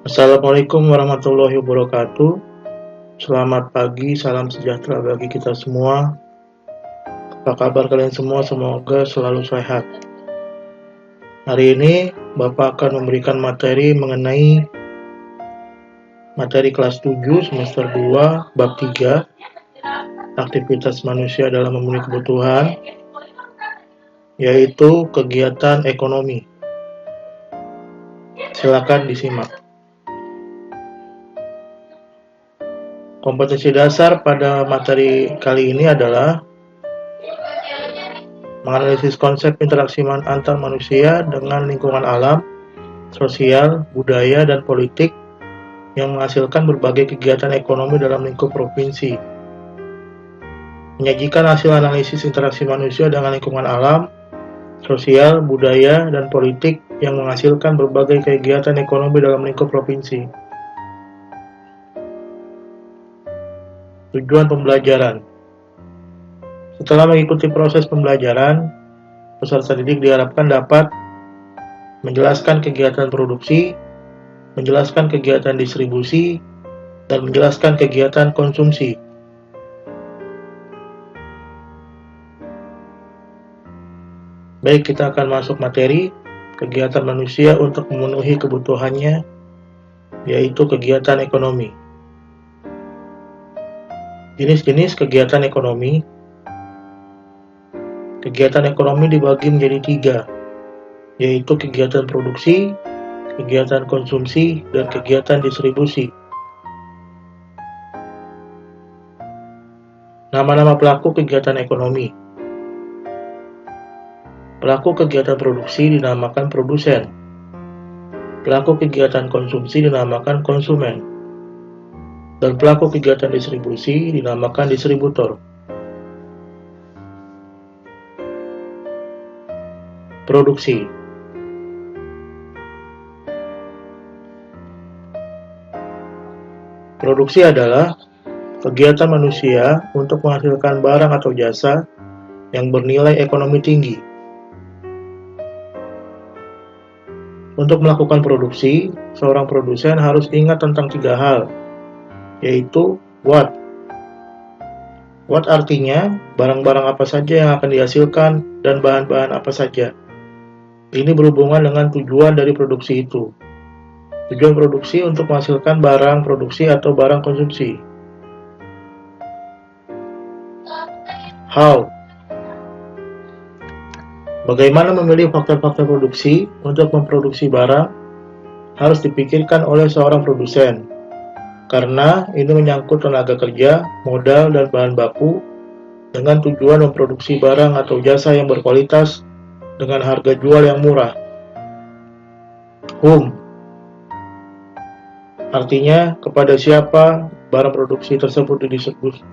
Assalamualaikum warahmatullahi wabarakatuh. Selamat pagi, salam sejahtera bagi kita semua. Apa kabar kalian semua? Semoga selalu sehat. Hari ini Bapak akan memberikan materi mengenai materi kelas 7 semester 2 bab 3, aktivitas manusia dalam memenuhi kebutuhan, yaitu kegiatan ekonomi. Silakan disimak. Kompetensi dasar pada materi kali ini adalah menganalisis konsep interaksi antar manusia dengan lingkungan alam, sosial, budaya, dan politik yang menghasilkan berbagai kegiatan ekonomi dalam lingkup provinsi. Menyajikan hasil analisis interaksi manusia dengan lingkungan alam, sosial, budaya, dan politik yang menghasilkan berbagai kegiatan ekonomi dalam lingkup provinsi. Tujuan pembelajaran. Setelah mengikuti proses pembelajaran, peserta didik diharapkan dapat menjelaskan kegiatan produksi, menjelaskan kegiatan distribusi, dan menjelaskan kegiatan konsumsi. Baik, kita akan masuk materi kegiatan manusia untuk memenuhi kebutuhannya, yaitu kegiatan ekonomi. Jenis-jenis kegiatan ekonomi. Kegiatan ekonomi dibagi menjadi 3, yaitu kegiatan produksi, kegiatan konsumsi, dan kegiatan distribusi. Nama-nama pelaku kegiatan ekonomi. Pelaku kegiatan produksi dinamakan produsen. Pelaku kegiatan konsumsi dinamakan konsumen. Dan pelaku kegiatan distribusi dinamakan distributor. Produksi. Produksi adalah kegiatan manusia untuk menghasilkan barang atau jasa yang bernilai ekonomi tinggi. Untuk melakukan produksi, seorang produsen harus ingat tentang 3 hal, yaitu what. What artinya barang-barang apa saja yang akan dihasilkan dan bahan-bahan apa saja. Ini berhubungan dengan tujuan dari produksi itu. Tujuan produksi untuk menghasilkan barang produksi atau barang konsumsi. How. Bagaimana memilih faktor-faktor produksi untuk memproduksi barang harus dipikirkan oleh seorang produsen. Karena ini menyangkut tenaga kerja, modal, dan bahan baku dengan tujuan memproduksi barang atau jasa yang berkualitas dengan harga jual yang murah. Whom. Artinya kepada siapa barang produksi tersebut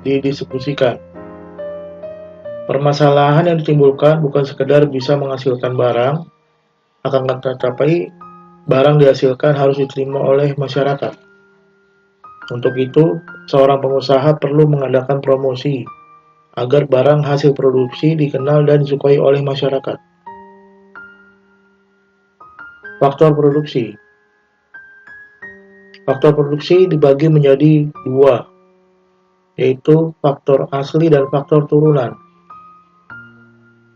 didistribusikan. Permasalahan yang ditimbulkan bukan sekedar bisa menghasilkan barang, akan tetapi barang dihasilkan harus diterima oleh masyarakat. Untuk itu, seorang pengusaha perlu mengadakan promosi agar barang hasil produksi dikenal dan disukai oleh masyarakat. Faktor produksi. Faktor produksi dibagi menjadi 2, yaitu faktor asli dan faktor turunan.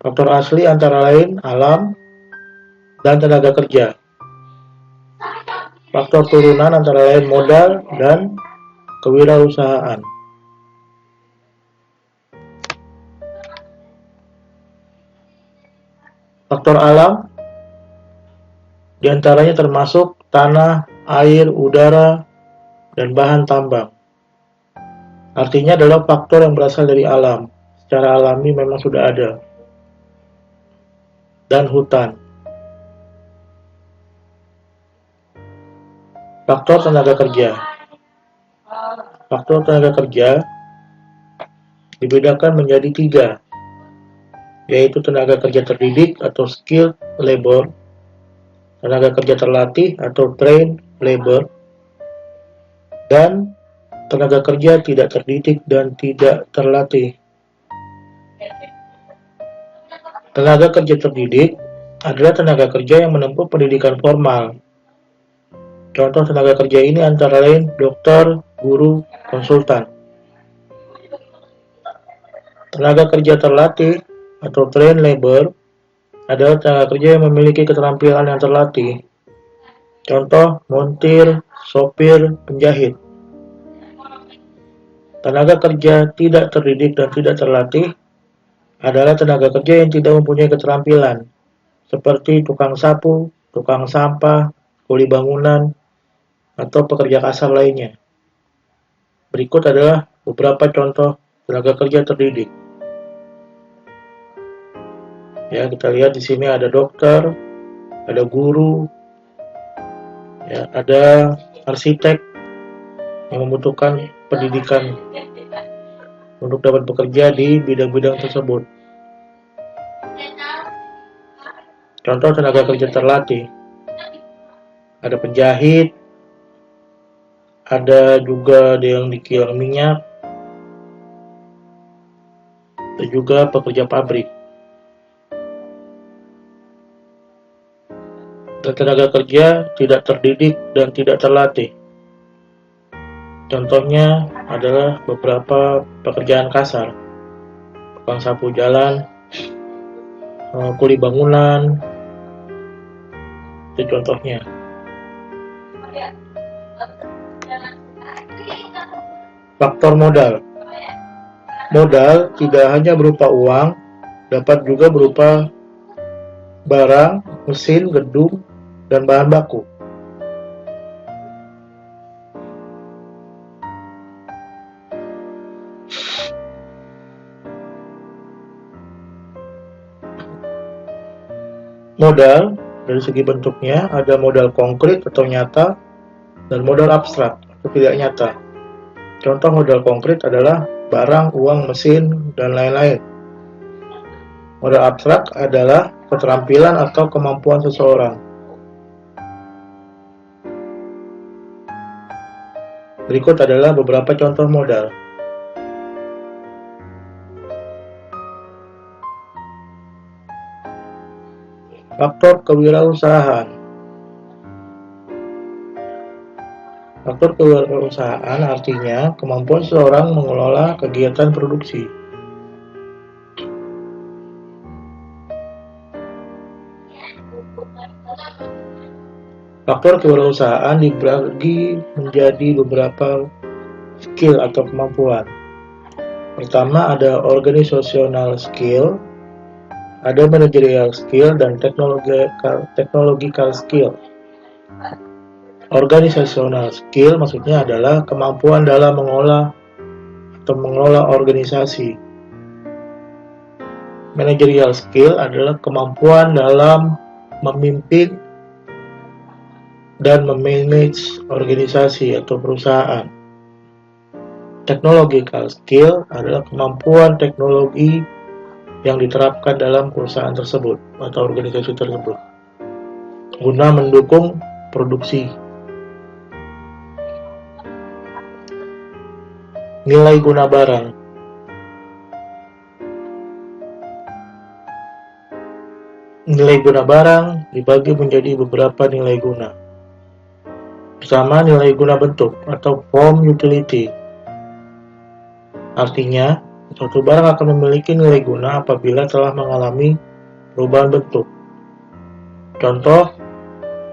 Faktor asli antara lain alam dan tenaga kerja. Faktor turunan antara lain modal dan kewirausahaan. Faktor alam diantaranya termasuk tanah, air, udara, dan bahan tambang. Artinya adalah faktor yang berasal dari alam, secara alami memang sudah ada. Dan hutan. Faktor tenaga kerja. Faktor tenaga kerja dibedakan menjadi 3, yaitu tenaga kerja terdidik atau skilled labor, tenaga kerja terlatih atau trained labor, dan tenaga kerja tidak terdidik dan tidak terlatih. Tenaga kerja terdidik adalah tenaga kerja yang menempuh pendidikan formal. Contoh tenaga kerja ini antara lain dokter, guru, konsultan. Tenaga kerja terlatih atau trained labor adalah tenaga kerja yang memiliki keterampilan yang terlatih. Contoh, montir, sopir, penjahit. Tenaga kerja tidak terdidik dan tidak terlatih adalah tenaga kerja yang tidak mempunyai keterampilan, seperti tukang sapu, tukang sampah, kuli bangunan, atau pekerja kasar lainnya. Berikut adalah beberapa contoh tenaga kerja terdidik. Ya, kita lihat di sini ada dokter, ada guru, ya, ada arsitek yang membutuhkan pendidikan untuk dapat bekerja di bidang-bidang tersebut. Contoh tenaga kerja terlatih, ada penjahit, ada juga yang di kilang minyak, dan juga pekerja pabrik. Dan tenaga kerja tidak terdidik dan tidak terlatih. Contohnya adalah beberapa pekerjaan kasar, tukang sapu jalan, kuli bangunan, itu contohnya. Faktor modal. Modal tidak hanya berupa uang, dapat juga berupa barang, mesin, gedung, dan bahan baku. Modal dari segi bentuknya ada modal konkret atau nyata dan modal abstrak atau tidak nyata. Contoh modal konkret adalah barang, uang, mesin, dan lain-lain. Modal abstrak adalah keterampilan atau kemampuan seseorang. Berikut adalah beberapa contoh modal. Faktor kewirausahaan. Faktor kewirausahaan artinya kemampuan seseorang mengelola kegiatan produksi. Faktor kewirausahaan dibagi menjadi beberapa skill atau kemampuan. Pertama ada organizational skill, ada managerial skill, dan technological skill. Organizational skill maksudnya adalah kemampuan dalam mengelola organisasi. Managerial skill adalah kemampuan dalam memimpin dan memanage organisasi atau perusahaan. Technological skill adalah kemampuan teknologi yang diterapkan dalam perusahaan tersebut atau organisasi tersebut guna mendukung produksi. Nilai guna barang. Nilai guna barang dibagi menjadi beberapa nilai guna. Pertama, nilai guna bentuk atau form utility. Artinya, suatu barang akan memiliki nilai guna apabila telah mengalami perubahan bentuk. Contoh,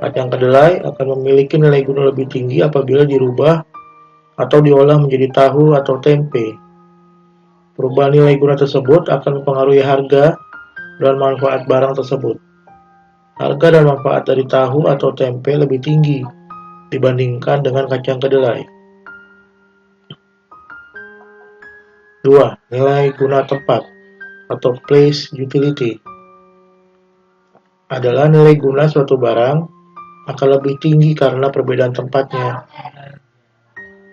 kacang kedelai akan memiliki nilai guna lebih tinggi apabila dirubah atau diolah menjadi tahu atau tempe. Perubahan nilai guna tersebut akan mempengaruhi harga dan manfaat barang tersebut. Harga dan manfaat dari tahu atau tempe lebih tinggi dibandingkan dengan kacang kedelai. 2. Nilai guna tempat atau place utility adalah nilai guna suatu barang akan lebih tinggi karena perbedaan tempatnya.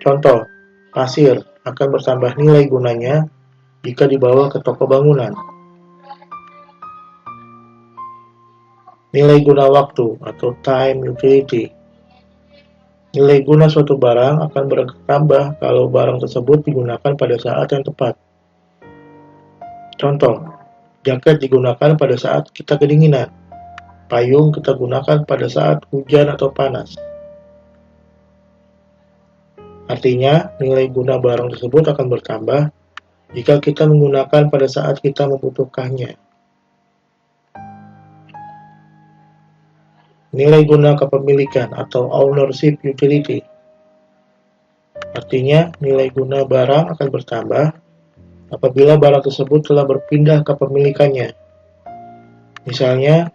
Contoh, pasir akan bertambah nilai gunanya jika dibawa ke toko bangunan. Nilai guna waktu atau time utility. Nilai guna suatu barang akan bertambah kalau barang tersebut digunakan pada saat yang tepat. Contoh, jaket digunakan pada saat kita kedinginan. Payung kita gunakan pada saat hujan atau panas. Artinya, nilai guna barang tersebut akan bertambah jika kita menggunakan pada saat kita membutuhkannya. Nilai guna kepemilikan atau ownership utility. Artinya, nilai guna barang akan bertambah apabila barang tersebut telah berpindah kepemilikannya. Misalnya,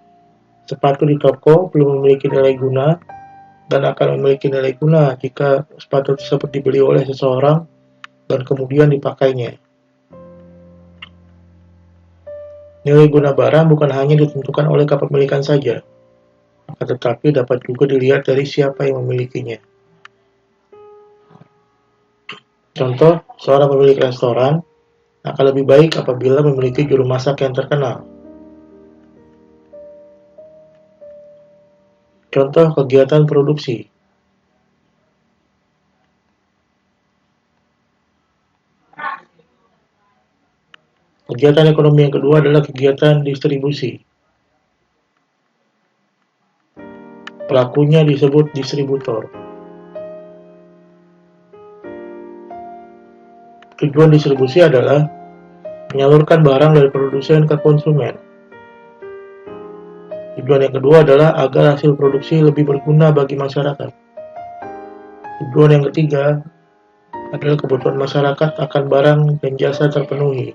sepatu di toko belum memiliki nilai guna dan akan memiliki nilai guna jika sepatu tersebut dibeli oleh seseorang dan kemudian dipakainya. Nilai guna barang bukan hanya ditentukan oleh kepemilikan saja, akan tetapi dapat juga dilihat dari siapa yang memilikinya. Contoh, seorang pemilik restoran akan lebih baik apabila memiliki juru masak yang terkenal. Contoh kegiatan produksi. Kegiatan ekonomi yang kedua adalah kegiatan distribusi. Pelakunya disebut distributor. Tujuan distribusi adalah menyalurkan barang dari produsen ke konsumen. Tujuan yang kedua adalah agar hasil produksi lebih berguna bagi masyarakat. Tujuan yang ketiga adalah kebutuhan masyarakat akan barang dan jasa terpenuhi.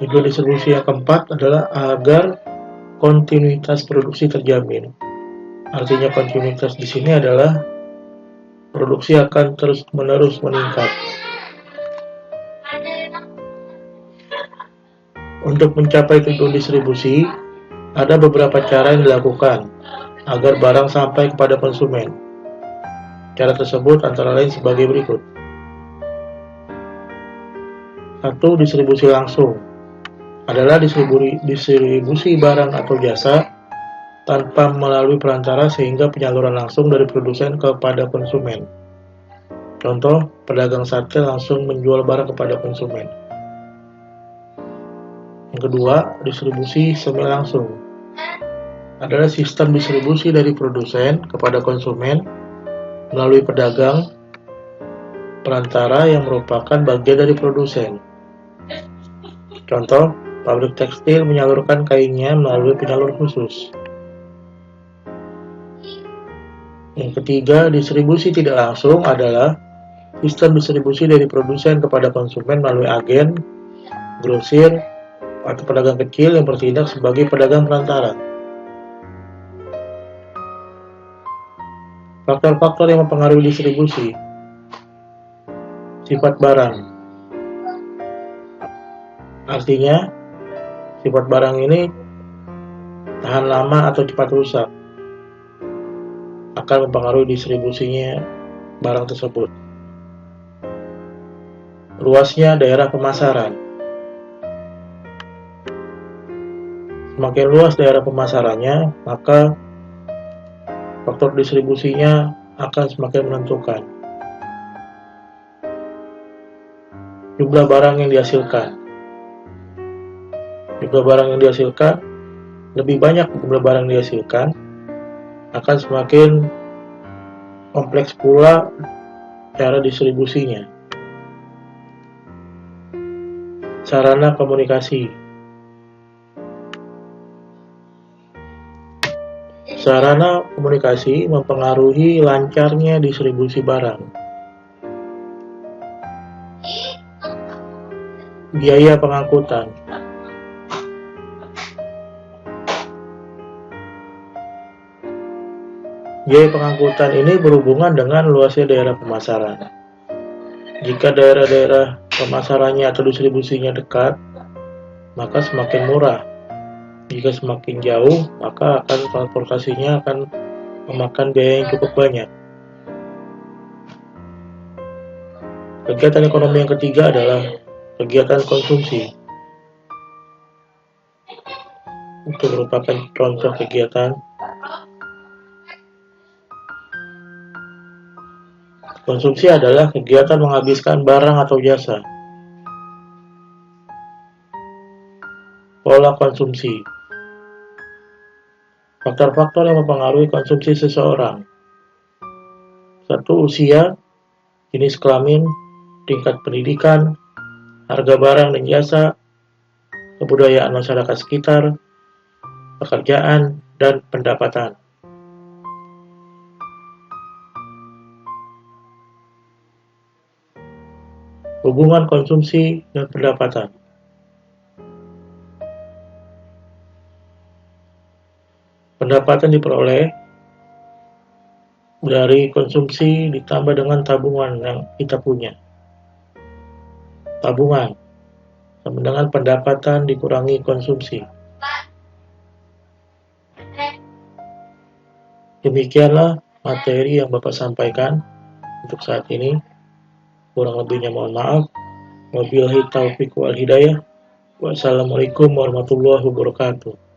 Tujuan distribusi yang keempat adalah agar kontinuitas produksi terjamin. Artinya kontinuitas di sini adalah produksi akan terus-menerus meningkat. Untuk mencapai tujuan distribusi, ada beberapa cara yang dilakukan agar barang sampai kepada konsumen. Cara tersebut antara lain sebagai berikut. 1. Distribusi langsung adalah distribusi barang atau jasa tanpa melalui perantara sehingga penyaluran langsung dari produsen kepada konsumen. Contoh, pedagang sate langsung menjual barang kepada konsumen. Yang kedua, distribusi semi langsung adalah sistem distribusi dari produsen kepada konsumen melalui pedagang perantara yang merupakan bagian dari produsen. Contoh, pabrik tekstil menyalurkan kainnya melalui penyalur khusus. Yang ketiga, distribusi tidak langsung adalah sistem distribusi dari produsen kepada konsumen melalui agen, grosir, atau pedagang kecil yang bertindak sebagai pedagang perantara. Faktor-faktor yang mempengaruhi distribusi. Sifat barang. Artinya, sifat barang ini tahan lama atau cepat rusak akan mempengaruhi distribusinya barang tersebut. Luasnya daerah pemasaran. Semakin luas daerah pemasarannya, maka faktor distribusinya akan semakin menentukan. Jumlah barang yang dihasilkan. Jumlah barang yang dihasilkan, lebih banyak jumlah barang yang dihasilkan, akan semakin kompleks pula cara distribusinya. Sarana komunikasi. Sarana komunikasi mempengaruhi lancarnya distribusi barang. Biaya pengangkutan. Biaya pengangkutan ini berhubungan dengan luasnya daerah pemasaran. Jika daerah-daerah pemasarannya atau distribusinya dekat, maka semakin murah. Jika semakin jauh, maka transportasinya akan memakan biaya yang cukup banyak. Kegiatan ekonomi yang ketiga adalah kegiatan konsumsi. Itu merupakan contoh kegiatan. Konsumsi adalah kegiatan menghabiskan barang atau jasa. Pola konsumsi. Faktor-faktor yang mempengaruhi konsumsi seseorang. 1. Usia, jenis kelamin, tingkat pendidikan, harga barang dan jasa, kebudayaan masyarakat sekitar, pekerjaan, dan pendapatan. Hubungan konsumsi dan pendapatan. Pendapatan diperoleh dari konsumsi ditambah dengan tabungan yang kita punya. Tabungan sama dengan pendapatan dikurangi konsumsi. Demikianlah materi yang Bapak sampaikan untuk saat ini. Kurang lebihnya mohon maaf. Wabillahi taufiq wal hidayah. Wassalamualaikum warahmatullahi wabarakatuh.